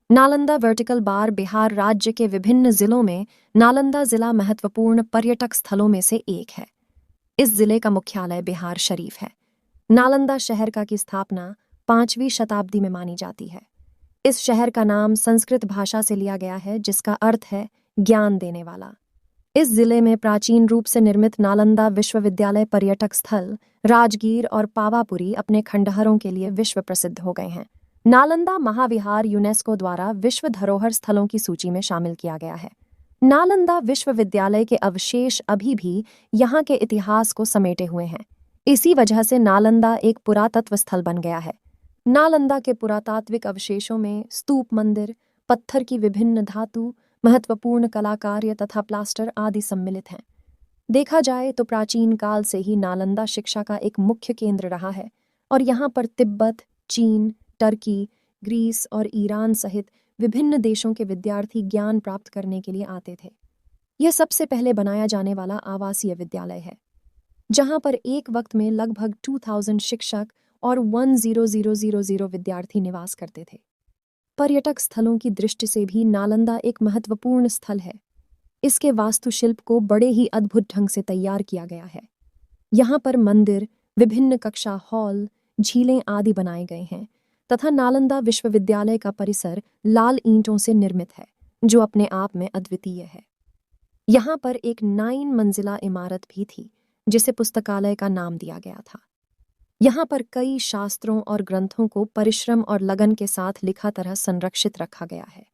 Nalanda vertical bar Bihar राज्य के विभिन्न जिलों में नालंदा जिला महत्वपूर्ण पर्यटक स्थलों में से एक है। इस जिले का मुख्यालय बिहार शरीफ है। नालंदा शहर की स्थापना 5वीं शताब्दी में मानी जाती है। इस शहर का नाम संस्कृत भाषा से लिया गया है, जिसका अर्थ है ज्ञान देने वाला। इस जिले में प्राचीन रूप से निर्मित नालंदा विश्वविद्यालय पर्यटक स्थल राजगीर और पावापुरी अपने खंडहरों के लिए विश्व प्रसिद्ध हो गए हैं। नालंदा महाविहार यूनेस्को द्वारा विश्व धरोहर स्थलों की सूची में शामिल किया गया है। नालंदा विश्वविद्यालय के अवशेष अभी भी यहाँ के इतिहास को समेटे हुए हैं। इसी वजह से नालंदा एक पुरातत्व स्थल बन गया है। नालंदा के पुरातात्विक अवशेषों में स्तूप मंदिर, पत्थर की विभिन्न धातु, महत्वपूर्ण कलाकार्य तथा प्लास्टर आदि सम्मिलित हैं। देखा जाए तो प्राचीन काल से ही नालंदा शिक्षा का एक मुख्य केंद्र रहा है और यहाँ पर तिब्बत, चीन, टर्की, ग्रीस और ईरान सहित विभिन्न देशों के विद्यार्थी ज्ञान प्राप्त करने के लिए आते थे। यह सबसे पहले बनाया जाने वाला आवासीय विद्यालय है, जहाँ पर एक वक्त में लगभग 2000 शिक्षक और 10000 विद्यार्थी निवास करते थे। पर्यटक स्थलों की दृष्टि से भी नालंदा एक महत्वपूर्ण स्थल है। इसके वास्तुशिल्प को बड़े ही अद्भुत ढंग से तैयार किया गया है। यहाँ पर मंदिर, विभिन्न कक्षा हॉल, झीलें आदि बनाए गए हैं तथा नालंदा विश्वविद्यालय का परिसर लाल ईंटों से निर्मित है, जो अपने आप में अद्वितीय है। यहाँ पर एक 9 मंजिला इमारत भी थी, जिसे पुस्तकालय का नाम दिया गया था। यहाँ पर कई शास्त्रों और ग्रंथों को परिश्रम और लगन के साथ लिखा तरह संरक्षित रखा गया है।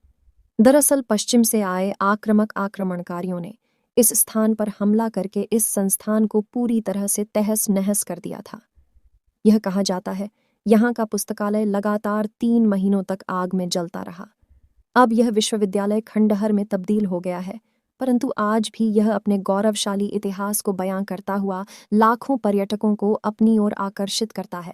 दरअसल पश्चिम से आए आक्रामक आक्रमणकारियों ने इस स्थान पर हमला करके इस संस्थान को पूरी तरह से तहस नहस कर दिया था। यह कहा जाता है यहाँ का पुस्तकालय लगातार 3 महीनों तक आग में जलता रहा। अब यह विश्वविद्यालय खंडहर में तब्दील हो गया है, परंतु आज भी यह अपने गौरवशाली इतिहास को बयां करता हुआ लाखों पर्यटकों को अपनी ओर आकर्षित करता है।